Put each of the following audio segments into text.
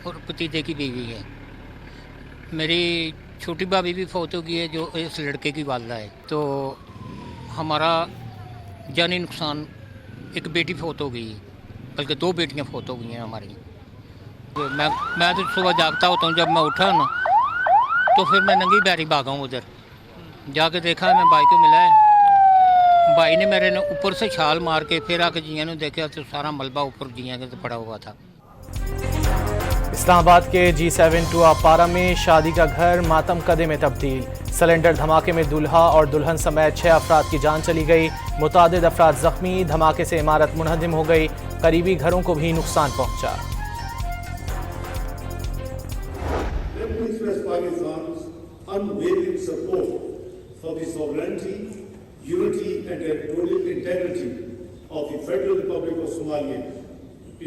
और भतीजे की बीवी है। मेरी छोटी भाभी भी फौत हो गई है जो इस लड़के की वालदा है। तो हमारा जानी नुकसान, एक बेटी फौत हो गई, बल्कि 2 बेटियां फौत हो गई हैं हमारी। तो मैं तो सुबह जागता होता हूँ, जब मैं उठा ना तो फिर मैं नंगी बैरी भागा हूँ उधर। जाके देखा मैं भाई को मिला है। भाई ने मेरे ने ऊपर से छाल मार के फिर आके जियां ने देखा तो सारा मलबा ऊपर जियां के तो पड़ा हुआ था। इस्लामाबाद के G7 टू पारा में शादी का घर मातम कदे में तब्दील। सिलेंडर धमाके में दूल्हा और दुल्हन समेत 6 अफराद की जान चली गई। मुतादिद अफराद जख्मी। धमाके से इमारत मुनहदिम हो गई। करीबी घरों को भी नुकसान पहुंचा।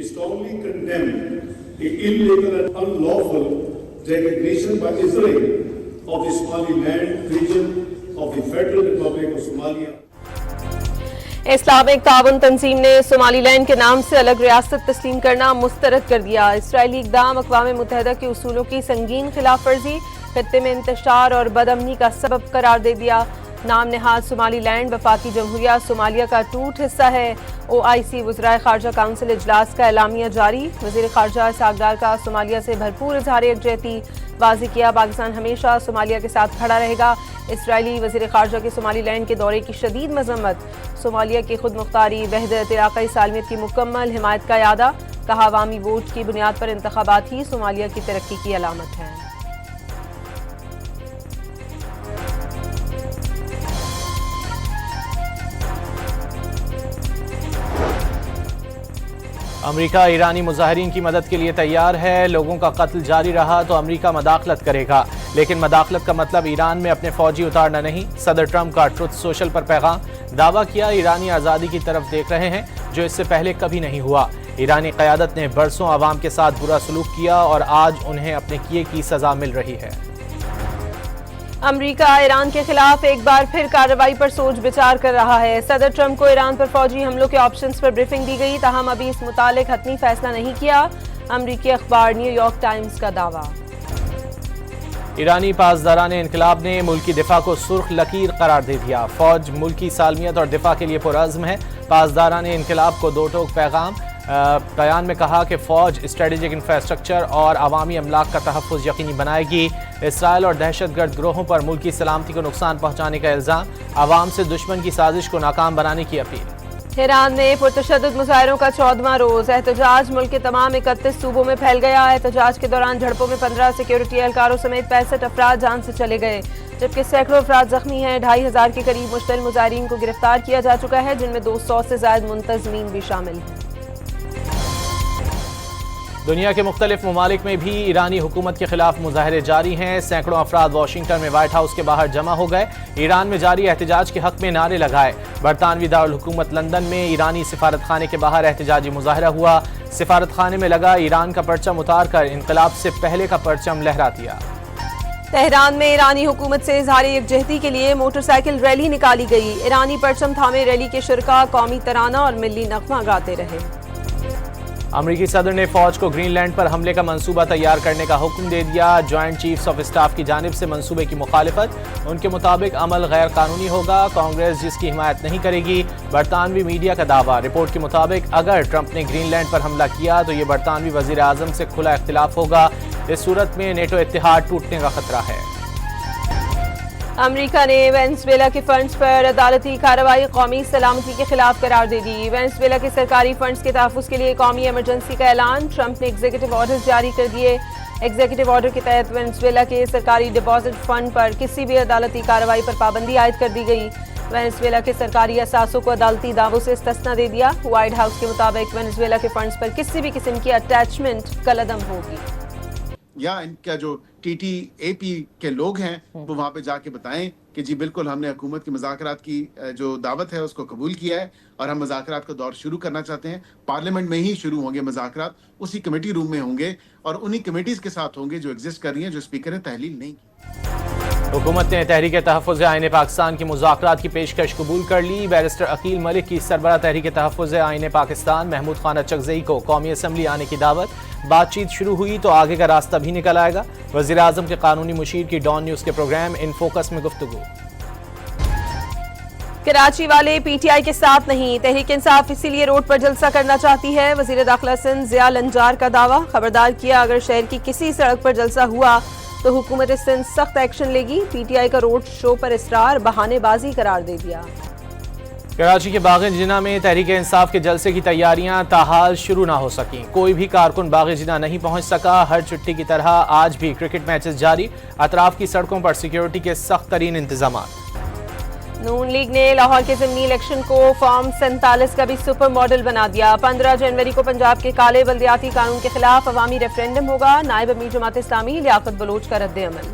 strongly condemn the illegal and unlawful designation by Israel of the Somaliland region of the Federal Republic of Somalia. Islamic ताउन तंजीम ने सोमालीलैंड के नाम से अलग रियासत तस्लीम करना मुस्तरद कर दिया। इसराइली इक़दाम अक़वाम मुत्तहिदा के उसूलों की संगीन खिलाफ वर्जी, खत्ते में इंतशार और बदअमनी का सबब करार दे दिया। नाम नहाद सोमालीलैंड वफाकी जमहूरिया सोमालिया का टूट हिस्सा है। OIC वज़राए ख़ारजा काउंसिल इजलास का एलामिया जारी। वज़ीर ख़ारजा सागदार का सोमालिया से भरपूर इज़हार यकजहती वाज़ेह किया। पाकिस्तान हमेशा सोमालिया के साथ खड़ा रहेगा। इसराइली वज़ीर ख़ारजा के सोमालीलैंड के दौरे की शदीद मज़म्मत। सोमालिया की खुद मुख्तारी, वहदत, इलाक़ाई सालमियत की मुकम्मल हिमायत का यादा। कहा अवामी वोट की बुनियाद पर इंतख़ाबात ही सोमालिया की तरक्की की अलामत है। अमेरिका ईरानी मुजाहिरीन की मदद के लिए तैयार है। लोगों का कत्ल जारी रहा तो अमेरिका मदाखलत करेगा, लेकिन मदाखलत का मतलब ईरान में अपने फौजी उतारना नहीं। सदर ट्रंप का ट्रुथ सोशल पर पैगाम। दावा किया ईरानी आज़ादी की तरफ देख रहे हैं जो इससे पहले कभी नहीं हुआ। ईरानी क़यादत ने बरसों आवाम के साथ बुरा सलूक किया और आज उन्हें अपने किए की सजा मिल रही है। अमेरिका ईरान के खिलाफ एक बार फिर कार्रवाई पर सोच विचार कर रहा है। सदर ट्रंप को ईरान पर फौजी हमलों के ऑप्शंस पर ब्रीफिंग दी गई, ताहम अभी इस मुतालिक हतमी फैसला नहीं किया। अमेरिकी अखबार न्यूयॉर्क टाइम्स का दावा। ईरानी पासदारान इनकलाब ने मुल्की दिफा को सुर्ख लकीर करार दे दिया। फौज मुल्की सालमियत और दिफा के लिए पुरअज़्म है। पासदारान इनकलाब को दो टोक पैगाम। बयान में कहा कि फ़ौज स्ट्रेटेजिक इंफ्रास्ट्रक्चर और अवामी अमलाक का तहफ़्फ़ुज़ यकीनी बनाएगी। इसराइल और दहशतगर्द ग्रोहों पर मुल्की सलामती को नुकसान पहुँचाने का इल्ज़ाम। आवाम से दुश्मन की साजिश को नाकाम बनाने की अपील। ईरान में पुरतशद्दुद मुज़ाहिरों का 14वां रोज़। एहतजाज मुल्क के तमाम 31 सूबों में फैल गया। एहतजाज के दौरान झड़पों में 15 सिक्योरिटी एहलकारों समेत 65 अफराद जान से चले गए, जबकि सैकड़ों अफराद जख्मी हैं। 2500 के करीब मुश्तल मुजाहिरीन को गिरफ्तार किया जा चुका है, जिनमें 200 से ज़ायद मुंतज़मीन भी शामिल हैं। दुनिया के मुख्तलिफ ममालिक में भी ईरानी हुकूमत के खिलाफ मुजाहरे जारी हैं। सैकड़ों अफराद वाशिंगटन में व्हाइट हाउस के बाहर जमा हो गए। ईरान में जारी एहतजाज के हक में नारे लगाए। बरतानवी दारुल हुकूमत लंदन में ईरानी सिफारत खाने के बाहर एहतजाजी मुजाहरा हुआ। सिफारत खाने में लगा ईरान का परचम उतार कर इनकलाब से पहले का परचम लहरा दिया। तेहरान में ईरानी हुकूमत से इज़हार यकजहती के लिए मोटरसाइकिल रैली निकाली गई। ईरानी परचम थामे रैली के शुरका कौमी तराना और मिल्ली नगमा गाते रहे। अमरीकी सदर ने फौज को ग्रीनलैंड पर हमले का मंसूबा तैयार करने का हुक्म दे दिया। जॉइंट चीफ्स ऑफ स्टाफ की जानिब से मंसूबे की मुखालिफत। उनके मुताबिक अमल गैर कानूनी होगा। कांग्रेस जिसकी हिमायत नहीं करेगी। बरतानवी मीडिया का दावा। रिपोर्ट के मुताबिक अगर ट्रंप ने ग्रीनलैंड पर हमला किया तो ये बरतानवी वजीर आजम से खुला इख्तिलाफ होगा। इस सूरत में नेटो इत्तेहाद टूटने का खतरा है। अमेरिका ने वेनेजुएला के फंड्स पर अदालती कार्रवाई कौमी सलामती के खिलाफ करार दे दी। वेनेजुएला के सरकारी फंड्स के तहफ़्फ़ुज़ के लिए कौमी एमरजेंसी का ऐलान। ट्रंप ने एग्जीक्यूटिव ऑर्डर जारी कर दिए। एग्जीक्यूटिव ऑर्डर के तहत वेनेजुएला के सरकारी डिपॉजिट फंड पर किसी भी अदालती कार्रवाई पर पाबंदी आयद कर दी गई। वेनेजुएला के सरकारी असासों को अदालती दावों से इस्तिस्ना दे दिया। व्हाइट हाउस के मुताबिक वेनेजुएला के फंड्स पर किसी भी किस्म की अटैचमेंट कलअदम होगी। या इनका जो TTAP के लोग हैं वो वहाँ पे जाके बताएं कि जी बिल्कुल हमने हुकूमत की मुज़ाकरात की जो दावत है उसको कबूल किया है और हम मुज़ाकरात का दौर शुरू करना चाहते हैं। पार्लियामेंट में ही शुरू होंगे मुज़ाकरात, उसी कमेटी रूम में होंगे और उन्हीं कमेटीज़ के साथ होंगे जो एग्जिस्ट कर रही हैं, जो स्पीकर ने तहलील नहीं की। हुकूमत ने तहरीक तहफ़्फ़ुज़ आईन पाकिस्तान की मुज़ाकरात की पेशकश कबूल कर ली। बैरिस्टर अकील मलिक की सरबराह तहरीक तहफ़्फ़ुज़ आईन पाकिस्तान महमूद खान अचकज़ई को कौमी असम्बली आने की दावत। बातचीत शुरू हुई तो आगे का रास्ता भी निकल आएगा। वज़ीर आज़म के कानूनी मुशीर की डॉन न्यूज़ के प्रोग्राम इन फोकस में गुफ्तगू। कराची वाले पीटीआई के साथ नहीं, तहरीक इंसाफ इसीलिए रोड पर जलसा करना चाहती है। वज़ीर दाखिला सिंध ज़िया लंजार का दावा। खबरदार किया, अगर शहर की किसी सड़क पर जलसा हुआ तो हुकूमत सिंध सख्त एक्शन लेगी। पीटीआई का रोड शो पर इसरार बहानेबाजी करार दे दिया। कराची के बाग़ जिना में तहरीक इंसाफ के जलसे की तैयारियां ताहाल शुरू ना हो सकी। कोई भी कारकुन बाग़ जिना नहीं पहुंच सका। हर छुट्टी की तरह आज भी क्रिकेट मैचेस जारी। अतराफ की सड़कों पर सिक्योरिटी के सख्त तरीन इंतजाम। नून लीग ने लाहौर के ज़मीनी इलेक्शन को फॉर्म 47 का भी सुपर मॉडल बना दिया। 15 जनवरी को पंजाब के काले बल्दियाती कानून के खिलाफ अवामी रेफरेंडम होगा। नायब अमीर जमात इस्लामी लियाकत बलोच का रद्द अमल।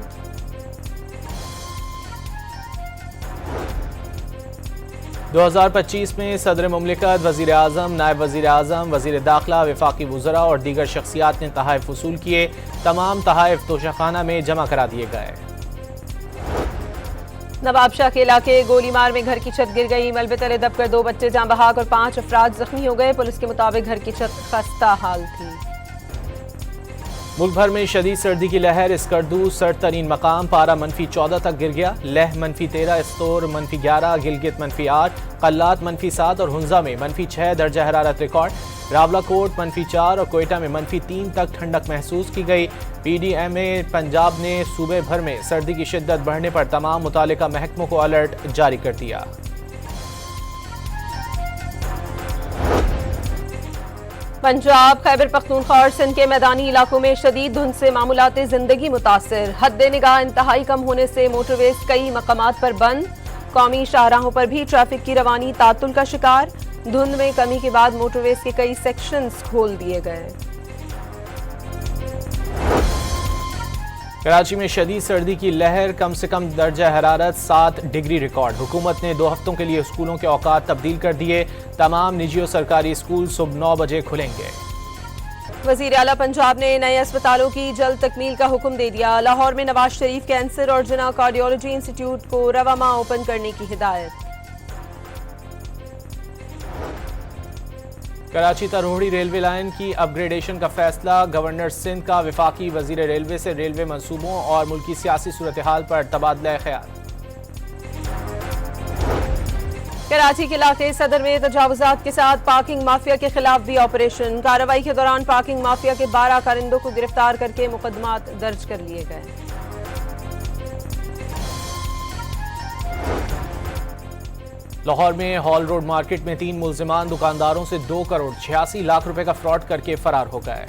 2025 में सदर मुमलिकत, वज़ीर आज़म, नायब वज़ीर आज़म, वज़ीर दाखिला, वफाकी वज़रा और दीगर शख्सियात ने तहाइफ वसूल किए। तमाम तहाइफ तोशाखाना में जमा करा दिए गए। नवाबशाह के इलाके गोलीमार में घर की छत गिर गई। मलबे तले दबकर 2 बच्चे जाँ बहक और 5 अफराद जख्मी हो गए। पुलिस के मुताबिक घर की छत खस्ता हाल थी। मुल्क भर में शदीद सर्दी की लहर। स्कर्दू सर्द तरीन मकाम, पारा -14 तक गिर गया। लेह -13, इस्तोर -11, गिलगित -8, कल्लात -7 और हुंजा में -6 दर्जा हरारत रिकॉर्ड। रावलाकोट -4 और कोयटा में -3 तक ठंडक महसूस की गई। PDMA पंजाब ने सूबे भर में सर्दी की शिद्दत बढ़ने पर तमाम मुतालिका महकमों को अलर्ट जारी कर दिया। पंजाब, खैबर पख्तूनख्वा और सिंध के मैदानी इलाकों में शदीद धुंध से मामूलाते जिंदगी मुतासर। हद निगाह इंतहाई कम होने से मोटरवेज कई मकामात पर बंद। कौमी शाहराहों पर भी ट्रैफिक की रवानी तातुल का शिकार। धुंध में कमी के बाद मोटरवेज के कई सेक्शंस खोल दिए गए। कराची में शदीद सर्दी की लहर, कम से कम दर्जा हरारत 7 डिग्री रिकॉर्ड। हुकूमत ने 2 हफ्तों के लिए स्कूलों के औकात तब्दील कर दिए। तमाम निजी और सरकारी स्कूल सुबह 9 बजे खुलेंगे। वज़ीर आला पंजाब ने नए अस्पतालों की जल्द तकमील का हुक्म दे दिया। लाहौर में नवाज शरीफ कैंसर और जिना कार्डियोलॉजी इंस्टीट्यूट को रवा माह ओपन करने की हिदायत। कराची तरोहड़ी रेलवे लाइन की अपग्रेडेशन का फैसला। गवर्नर सिंध का वफाकी वजीर रेलवे से रेलवे मंसूबों और मुल्की सियासी सूरत हाल पर तबादला ख्याल। कराची के इलाके सदर में तजावुजात के साथ पार्किंग माफिया के खिलाफ भी ऑपरेशन। कार्रवाई के दौरान पार्किंग माफिया के 12 कारिंदों को गिरफ्तार करके मुकदमात दर्ज कर लिए गए। लाहौर में हॉल रोड मार्केट में 3 मुल्जिमान दुकानदारों से 2 करोड़ 86 लाख रुपए का फ्रॉड करके फरार हो गए।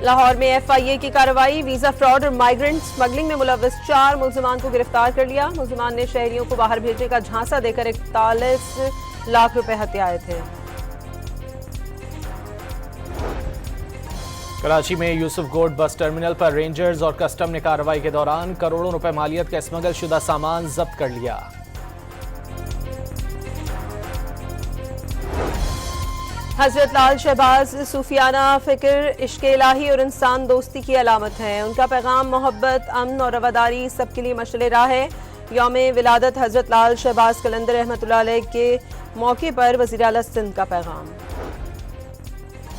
लाहौर में FIA की कार्रवाई। वीजा फ्रॉड और माइग्रेंट स्मगलिंग में मुलव्वस 4 मुल्जिमान को गिरफ्तार कर लिया। मुल्जिमान ने शहरियों को बाहर भेजने का झांसा देकर 41 लाख रुपए हथियाए थे। कराची में यूसुफ गोड बस टर्मिनल पर रेंजर्स और कस्टम ने कार्रवाई के दौरान करोड़ों रुपए मालियत का स्मगल शुदा सामान जब्त कर लिया। हजरत लाल शहबाज सूफियाना फिक्र, इश्क इलाही और इंसान दोस्ती की अलामत है। उनका पैगाम मोहब्बत, अमन और रवादारी सबके लिए मशअल राह है। यौम विलादत हजरत लाल शहबाज कलंदर रहमतुल्लाह अलैह के मौके पर वज़ीर आला सिंध का पैगाम।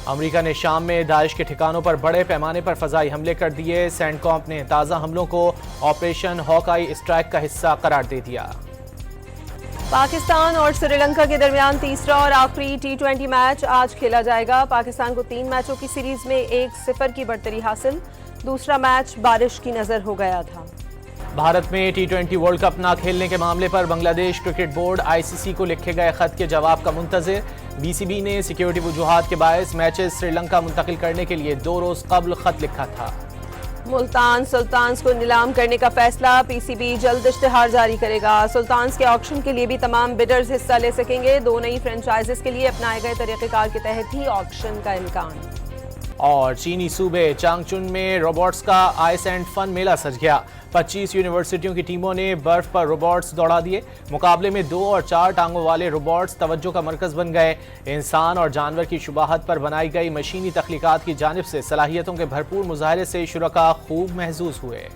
अमेरिका ने शाम में दाइश के ठिकानों पर बड़े पैमाने पर फजाई हमले कर दिए। सेंटकॉम ने ताज़ा हमलों को ऑपरेशन हॉकाई स्ट्राइक का हिस्सा करार दे दिया। पाकिस्तान और श्रीलंका के दरमियान तीसरा और आखिरी T20 मैच आज खेला जाएगा। पाकिस्तान को 3 मैचों की सीरीज में 1-0 की बढ़तरी हासिल। दूसरा मैच बारिश की नजर हो गया था। भारत में T20 वर्ल्ड कप ना खेलने के मामले पर बांग्लादेश क्रिकेट बोर्ड ICC को लिखे गए खत के जवाब का मुंतजिर। BCB ने सिक्योरिटी वजूहात के बायस मैचेस श्रीलंका मुंतकिल करने के लिए 2 रोज कबल खत लिखा था। मुल्तान सुल्तान्स को नीलाम करने का फैसला। PCB जल्द इश्तिहार जारी करेगा। सुल्तान्स के ऑक्शन के लिए भी तमाम बिडर्स हिस्सा ले सकेंगे। 2 नई फ्रेंचाइजेस के लिए अपनाए गए तरीक़ेकार के तहत ही ऑक्शन का इम्कान। और चीनी सूबे चांगचुन में रोबोट्स का आइस एंड फन मेला सज गया। 25 यूनिवर्सिटियों की टीमों ने बर्फ पर रोबोट्स दौड़ा दिए। मुकाबले में 2 और 4 टांगों वाले रोबोट्स तवज्जो का मरकज बन गए। इंसान और जानवर की शुबाहत पर बनाई गई मशीनी तख्लीकात की जानिब से सलाहियतों के भरपूर मुजाहरे से शुरका खूब महजूज हुए।